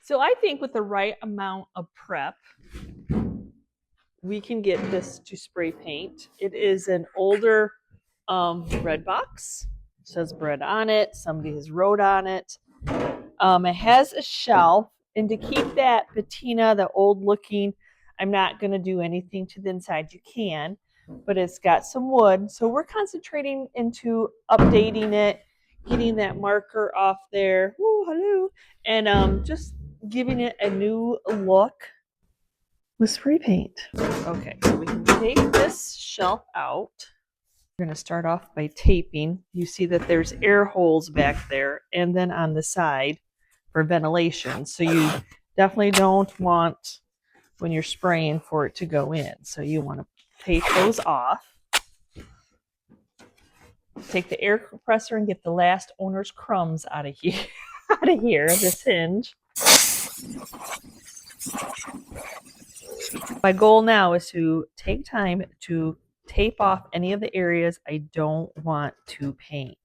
So I think with the right amount of prep, we can get this to spray paint. It is an older red box. It says bread on it. Somebody has wrote on it. It has a shelf. And to keep that patina, the old looking, I'm not going to do anything to the inside. You can, but it's got some wood. So we're concentrating into updating it, getting that marker off there. Woo, hello. And just giving it a new look with spray paint. Okay, so we can take this shelf out. We're going to start off by taping. You see that there's air holes back there and then on the side for ventilation. So you definitely don't want, when you're spraying, for it to go in. So you want to tape those off. Take the air compressor and get the last owner's crumbs out of here, this hinge. My goal now is to take time to tape off any of the areas I don't want to paint.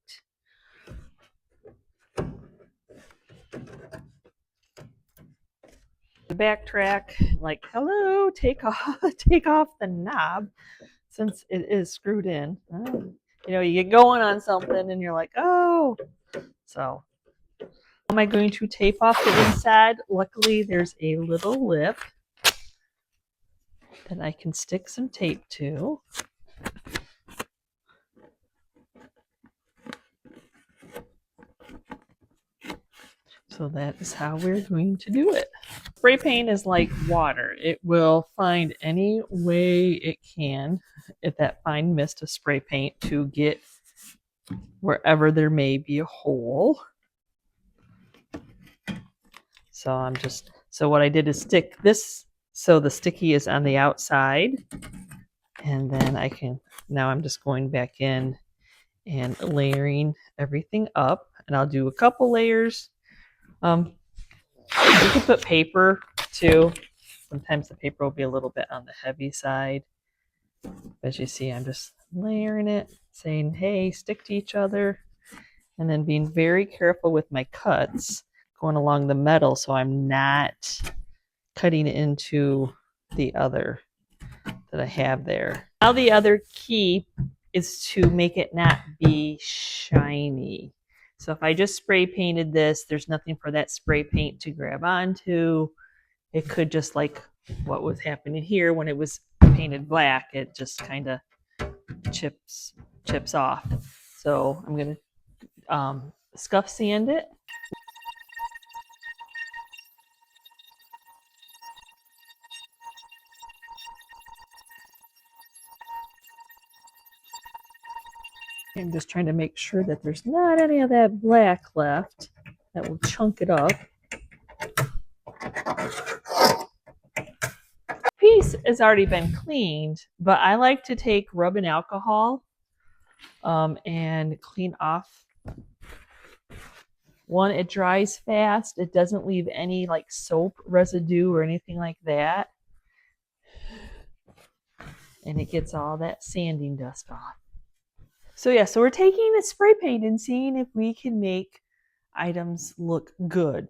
Backtrack, like, hello, take off the knob since it is screwed in. You know, you get going on something and you're like, oh. So am I going to tape off the inside? Luckily, there's a little lip that I can stick some tape to. So that is how we're going to do it. Spray paint is like water. It will find any way it can, at that fine mist of spray paint, to get wherever there may be a hole. So what I did is stick this so the sticky is on the outside, and then now I'm just going back in and layering everything up, and I'll do a couple layers. You can put paper too. Sometimes the paper will be a little bit on the heavy side. As you see, I'm just layering it, saying, hey, stick to each other, and then being very careful with my cuts going along the metal so I'm not cutting into the other that I have there. Now the other key is to make it not be shiny. So if I just spray painted this, there's nothing for that spray paint to grab onto. It could, just like what was happening here when it was painted black, it just kind of chips off. So I'm going to scuff sand it. I'm just trying to make sure that there's not any of that black left that will chunk it up. Piece has already been cleaned, but I like to take rubbing alcohol and clean off. One, it dries fast. It doesn't leave any like soap residue or anything like that. And it gets all that sanding dust off. So yeah, so we're taking the spray paint and seeing if we can make items look good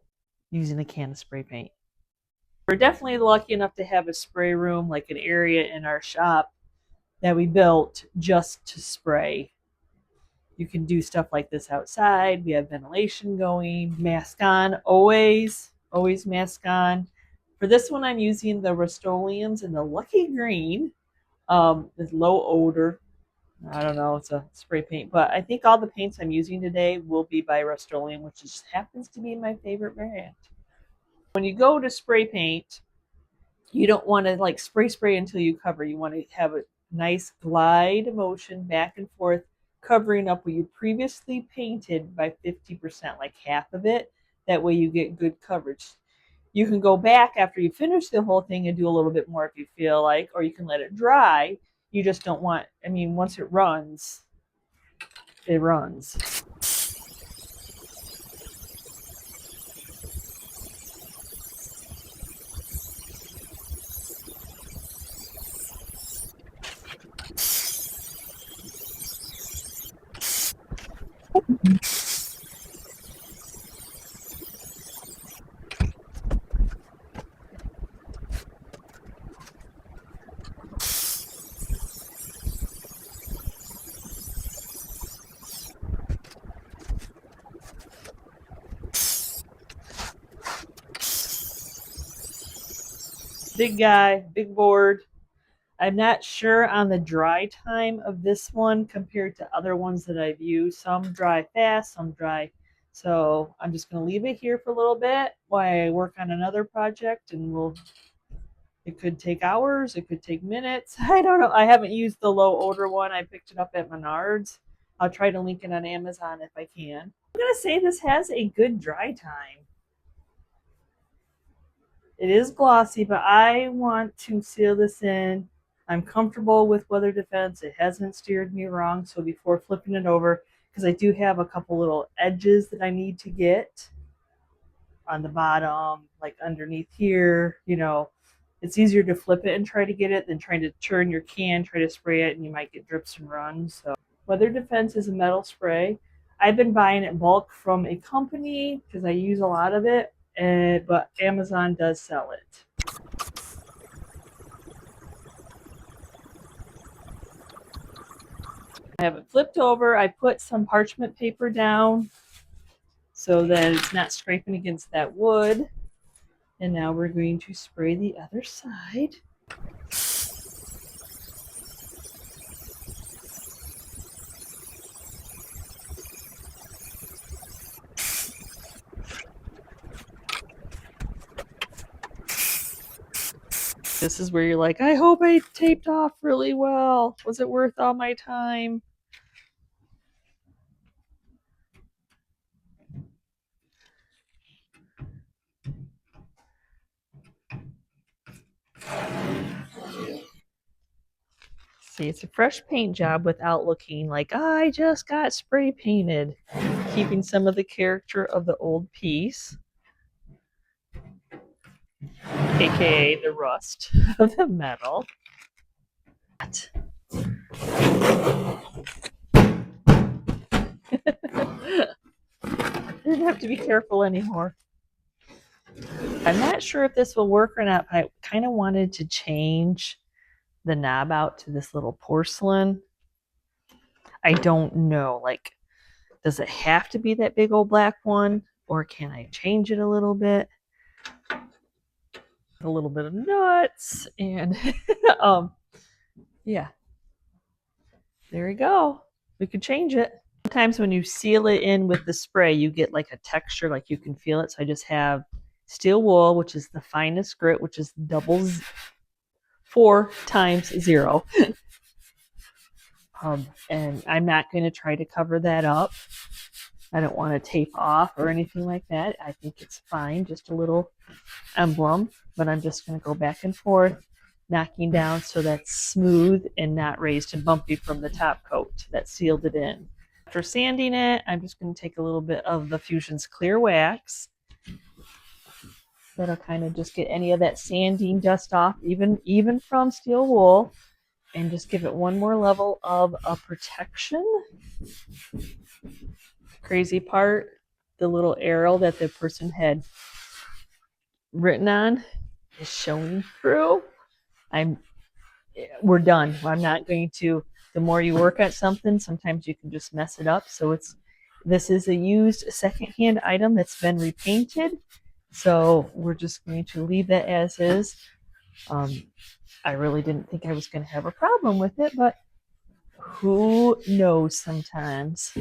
using a can of spray paint. We're definitely lucky enough to have a spray room, like an area in our shop that we built just to spray. You can do stuff like this outside. We have ventilation going. Mask on, always mask on. For this one, I'm using the Rust-Oleums in the Lucky Green. It's low odor. I don't know, it's a spray paint, but I think all the paints I'm using today will be by Rust-Oleum, which just happens to be my favorite brand. When you go to spray paint, you don't want to like spray until you cover. You want to have a nice glide motion back and forth, covering up what you previously painted by 50%, like half of it. That way you get good coverage. You can go back after you finish the whole thing and do a little bit more if you feel like, or you can let it dry. You just don't want, I mean, once it runs, it runs. Big guy, big board. I'm not sure on the dry time of this one compared to other ones that I've used. Some dry fast, some dry. So I'm just going to leave it here for a little bit while I work on another project, and it could take hours, it could take minutes. I don't know. I haven't used the low odor one. I picked it up at Menards. I'll try to link it on Amazon if I can. I'm going to say this has a good dry time. It is glossy, but I want to seal this in. I'm comfortable with weather defense. It hasn't steered me wrong. So before flipping it over, because I do have a couple little edges that I need to get on the bottom, like underneath here, it's easier to flip it and try to get it than trying to turn your can, try to spray it, and you might get drips and runs. So weather defense is a metal spray. I've been buying it bulk from a company because I use a lot of it, but Amazon does sell it. I have it flipped over. I put some parchment paper down so that it's not scraping against that wood. And now we're going to spray the other side. This is where you're like, I hope I taped off really well. Was it worth all my time? See, it's a fresh paint job without looking like I just got spray painted. Keeping some of the character of the old piece, aka the rust of the metal. I didn't have to be careful anymore. I'm not sure if this will work or not, but I kind of wanted to change the knob out to this little porcelain. I don't know, like, does it have to be that big old black one, or can I change it a little bit? A little bit of nuts, and yeah, there we go. We could change it. Sometimes when you seal it in with the spray, you get like a texture, like you can feel it. So I just have steel wool, which is the finest grit, which is 4 times 0. And I'm not going to try to cover that up. I don't want to tape off or anything like that. I think it's fine, just a little emblem, but I'm just going to go back and forth, knocking down so that's smooth and not raised and bumpy from the top coat that sealed it in. After sanding it, I'm just going to take a little bit of the Fusion's clear wax. That'll kind of just get any of that sanding dust off, even from steel wool, and just give it one more level of a protection. Crazy part, the little arrow that the person had written on is showing through. We're done. I'm not going to. The more you work at something, sometimes you can just mess it up. So this is a used secondhand item that's been repainted. So we're just going to leave that as is. I really didn't think I was going to have a problem with it, but who knows sometimes.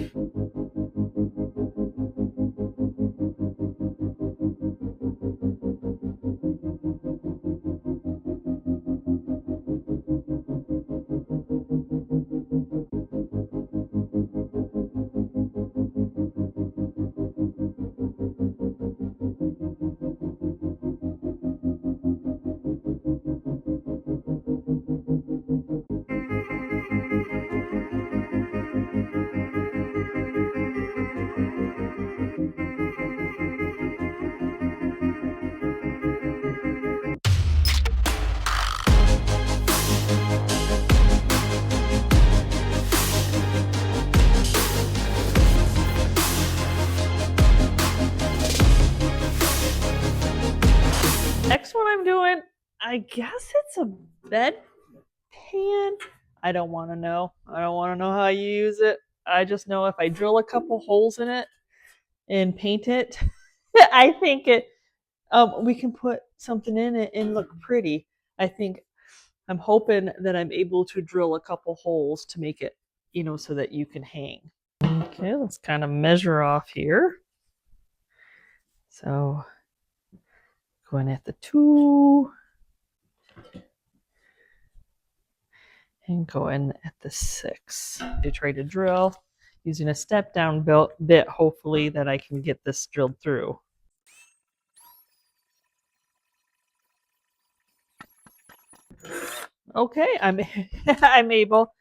Next one I'm doing, I guess it's a bed pan. I don't want to know. I don't want to know how you use it. I just know if I drill a couple holes in it and paint it, I think we can put something in it and look pretty. I'm hoping that I'm able to drill a couple holes to make it, so that you can hang. Okay, let's kind of measure off here. So going at the 2 and going at the 6. I try to drill using a step down bit, hopefully that I can get this drilled through. Okay, I'm I'm able.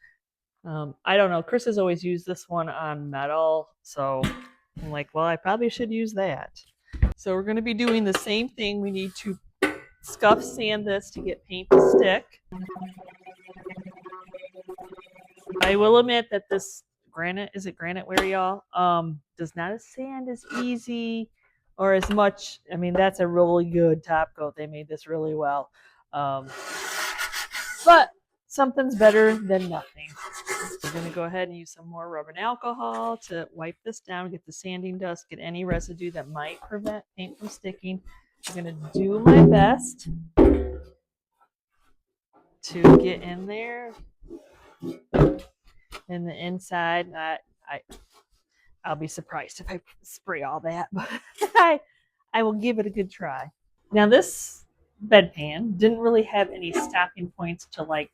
I don't know. Chris has always used this one on metal, so I'm like, well, I probably should use that. So we're going to be doing the same thing. We need to scuff sand this to get paint to stick. I will admit that this granite ware, y'all, does not sand as easy or as much. I mean, that's a really good top coat. They made this really well. But something's better than nothing. We're going to go ahead and use some more rubbing alcohol to wipe this down, get the sanding dust, get any residue that might prevent paint from sticking. I'm going to do my best to get in there. In the inside, I'll be surprised if I spray all that, but I will give it a good try. Now this bedpan didn't really have any stopping points to like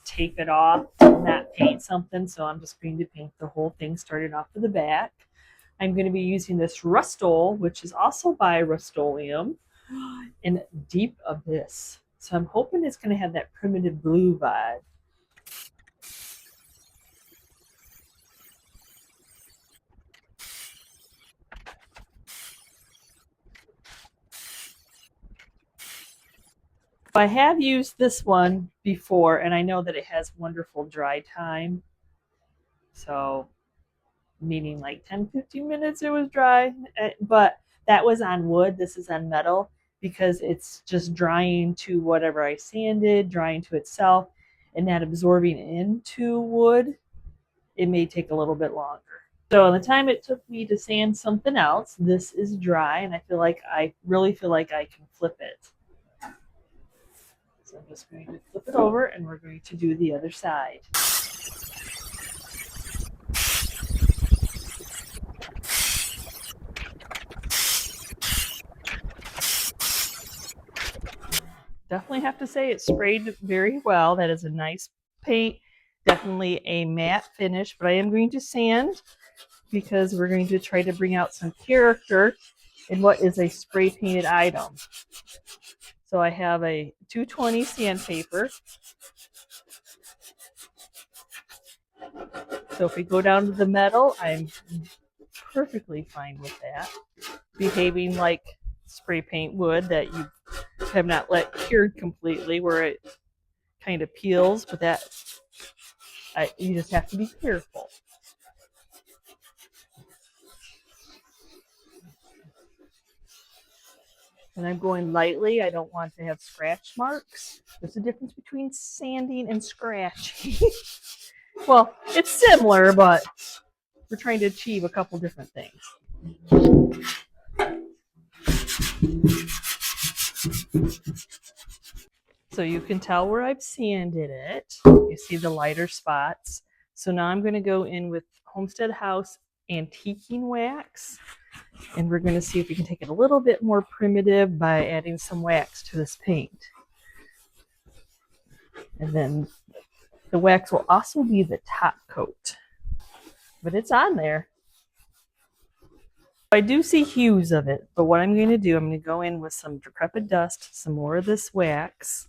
tape it off and not paint something, so I'm just going to paint the whole thing starting off to the back. I'm going to be using this Rust-Ole, which is also by Rust-Oleum, in Deep Abyss. So I'm hoping it's going to have that primitive blue vibe. I have used this one before, and I know that it has wonderful dry time. So, meaning like 10-15 minutes it was dry. But that was on wood. This is on metal because it's just drying to whatever I sanded, drying to itself, and not absorbing into wood. It may take a little bit longer. So, in the time it took me to sand something else, this is dry, and I really feel like I can flip it. So I'm just going to flip it over and we're going to do the other side. Definitely have to say it sprayed very well. That is a nice paint. Definitely a matte finish, but I am going to sand because we're going to try to bring out some character in what is a spray painted item. So I have a 220 sandpaper. So if we go down to the metal, I'm perfectly fine with that. Behaving like spray paint would that you have not let cured completely, where it kind of peels, but that you just have to be careful. And I'm going lightly. I don't want to have scratch marks. There's a difference between sanding and scratching. Well, it's similar, but we're trying to achieve a couple different things. So you can tell where I've sanded it. You see the lighter spots. So now I'm going to go in with Homestead House Antiquing Wax. And we're going to see if we can take it a little bit more primitive by adding some wax to this paint. And then the wax will also be the top coat. But it's on there. I do see hues of it, but what I'm going to do, I'm going to go in with some decrepit dust, some more of this wax.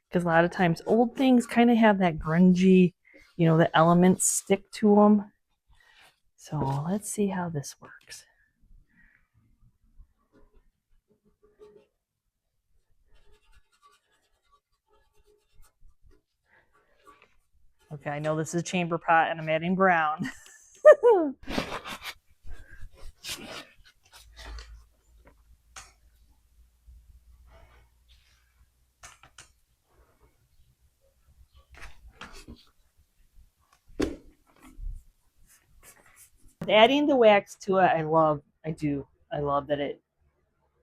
Because a lot of times old things kind of have that grungy, the elements stick to them. So let's see how this works. Okay, I know this is chamber pot and I'm adding brown. Adding the wax to it, I love that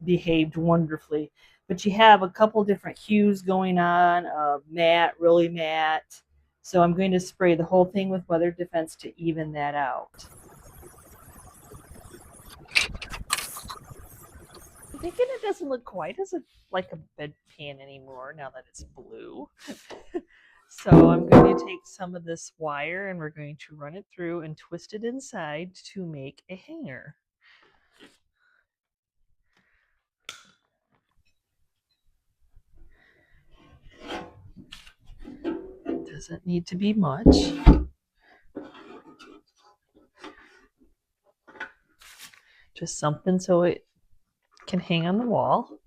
behaved wonderfully. But you have a couple different hues going on, matte, really matte. So I'm going to spray the whole thing with Weather Defense to even that out. I'm thinking it doesn't look quite as like a bedpan anymore now that it's blue. So I'm going to take some of this wire and we're going to run it through and twist it inside to make a hanger. Doesn't need to be much. Just something so it can hang on the wall.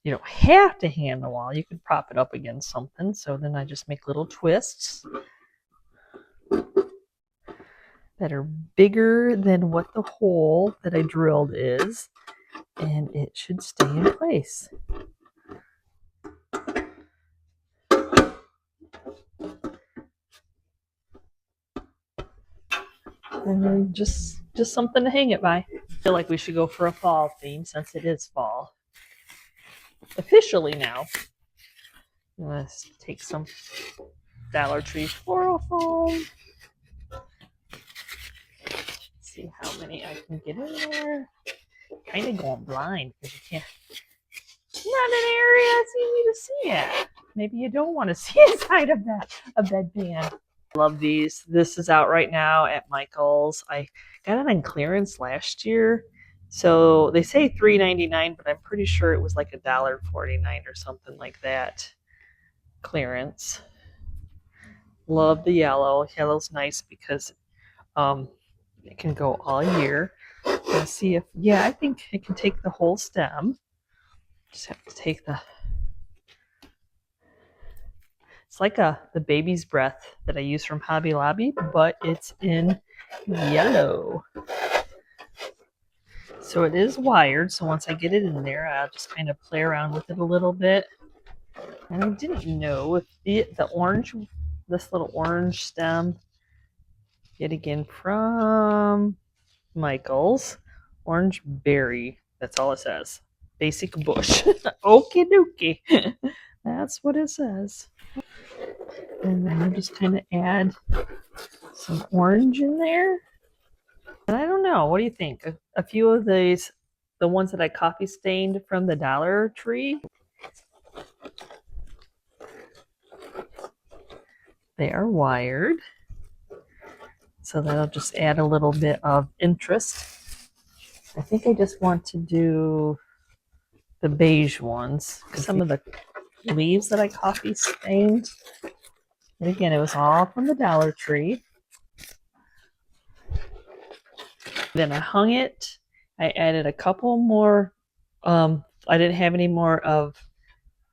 You don't have to hang on the wall. You can prop it up against something. So then I just make little twists that are bigger than what the hole that I drilled is. And it should stay in place. And then just something to hang it by. I feel like we should go for a fall theme since it is fall. Officially now. Let's take some Dollar Tree floral foam. See how many I can get in there. Kind of going blind because you can't. It's not an area it's easy to see it. Maybe you don't want to see inside of a bedpan. Love these. This is out right now at Michael's. I got it on clearance last year. So they say $3.99, but I'm pretty sure it was like $1.49 or something like that. Clearance. Love the yellow. Yellow's nice because it can go all year. Let's see if, yeah, I think it can take the whole stem. Just have to take it's like the baby's breath that I use from Hobby Lobby, but it's in yellow. So it is wired, so once I get it in there, I'll just kind of play around with it a little bit. And I didn't know if the orange, this little orange stem, yet again from Michael's, orange berry, that's all it says. Basic bush. Okie dokie. That's what it says. And then I'll just kind of add some orange in there. And I don't know, what do you think? A few of these, the ones that I coffee stained from the Dollar Tree, they are wired. So that'll just add a little bit of interest. I think I just want to do the beige ones. Some of the leaves that I coffee stained. And again, it was all from the Dollar Tree. Then I hung it. I added a couple more. I didn't have any more of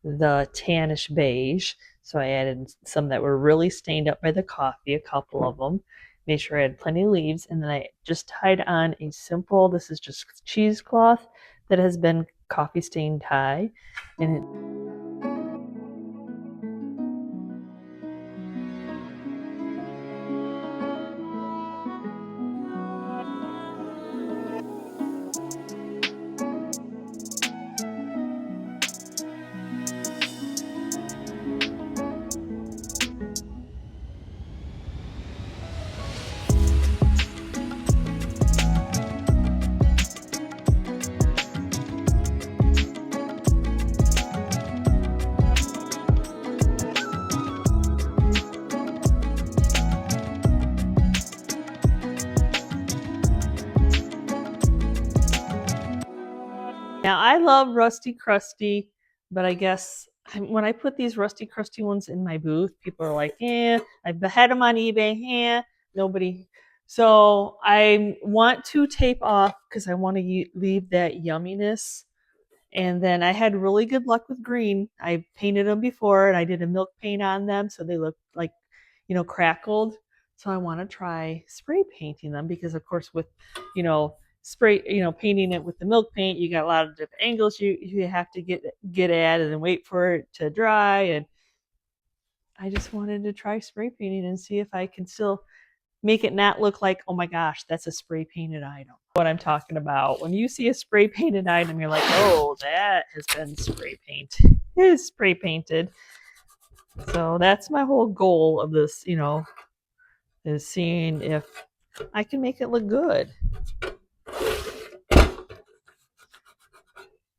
the tannish beige, so I added some that were really stained up by the coffee, a couple of them. Made sure I had plenty of leaves, and then I just tied on a simple, this is just cheesecloth that has been coffee stained tie. And now I love Rusty Crusty, but I guess when I put these Rusty Crusty ones in my booth, people are like, I've had them on eBay, nobody. So I want to tape off because I want to leave that yumminess. And then I had really good luck with green. I painted them before and I did a milk paint on them, so they look like, crackled. So I want to try spray painting them because, of course, with, painting it with the milk paint, you got a lot of different angles you have to get at and then wait for it to dry. And I just wanted to try spray painting and see if I can still make it not look like, oh my gosh, that's a spray painted item. What I'm talking about. When you see a spray painted item, you're like, oh, that has been spray painted. It is spray painted. So that's my whole goal of this, you know, is seeing if I can make it look good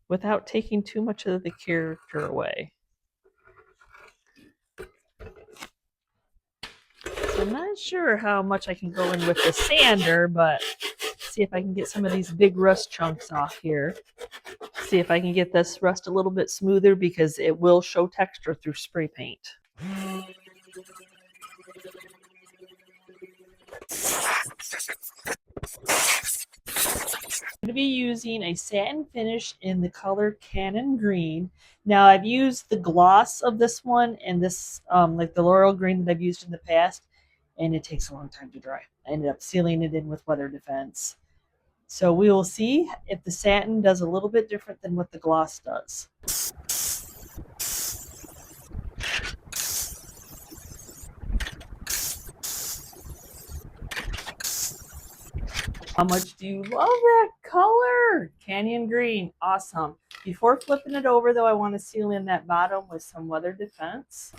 without taking too much of the character away. So I'm not sure how much I can go in with the sander, but see if I can get some of these big rust chunks off here. See if I can get this rust a little bit smoother, because it will show texture through spray paint. I'm going to be using a satin finish in the color Cannon Green. Now I've used the gloss of this one and this like the Laurel Green that I've used in the past, and it takes a long time to dry. I ended up sealing it in with weather defense. So we will see if the satin does a little bit different than what the gloss does. How much do you love that color? Canyon Green, awesome. Before flipping it over though, I want to seal in that bottom with some weather defense.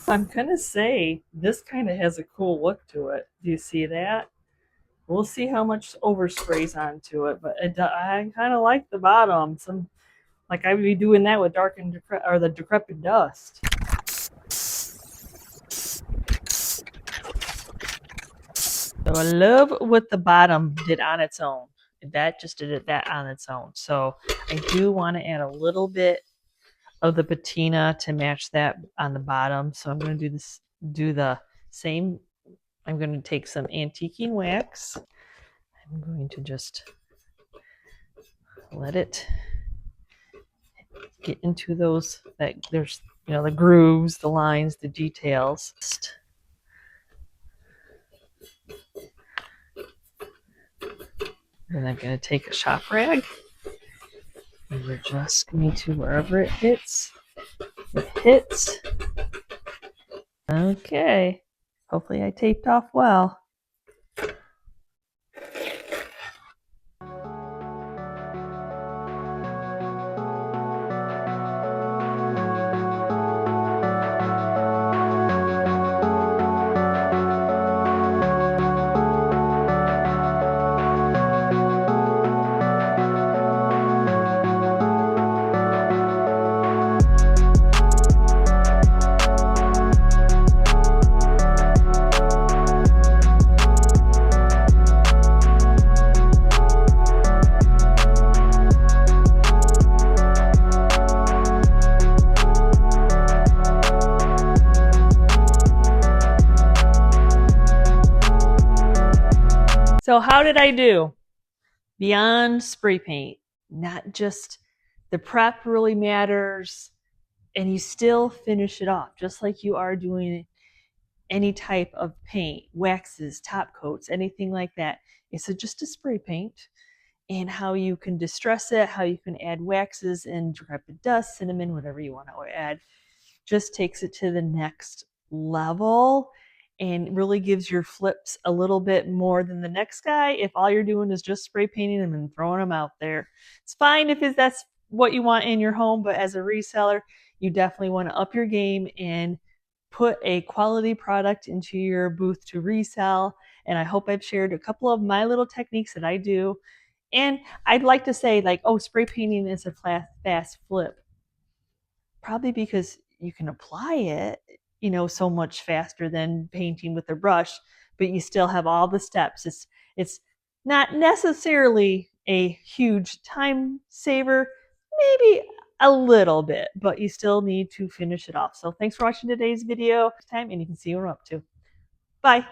I'm gonna say this kind of has a cool look to it. Do you see that? We'll see how much oversprays onto it, but I kind of like the bottom. Like I would be doing that with dark and the decrepit dust. So I love what the bottom did on its own. That just did that on its own. So I do want to add a little bit of the patina to match that on the bottom. So I'm going to do the same. I'm going to take some antiquing wax. I'm going to just let it get into those, there's, you know, the grooves, the lines, the details. Then I'm going to take a shop rag, and we're just going to, wherever it hits, it hits. Okay, hopefully I taped off well. So how did I do? Beyond spray paint, not just the prep really matters, and you still finish it off just like you are doing any type of paint, waxes, top coats, anything like that. It's just a spray paint, and how you can distress it, how you can add waxes and decrepit dust, cinnamon, whatever you want to add, just takes it to the next level and really gives your flips a little bit more than the next guy if all you're doing is just spray painting them and throwing them out there. It's fine if that's what you want in your home, but as a reseller, you definitely want to up your game and put a quality product into your booth to resell. And I hope I've shared a couple of my little techniques that I do. And I'd like to say, like, oh, spray painting is a fast flip. Probably because you can apply it, you know, so much faster than painting with a brush, but you still have all the steps. It's not necessarily a huge time saver, maybe a little bit, but you still need to finish it off. So thanks for watching today's video. Next time, and you can see what we're up to. Bye.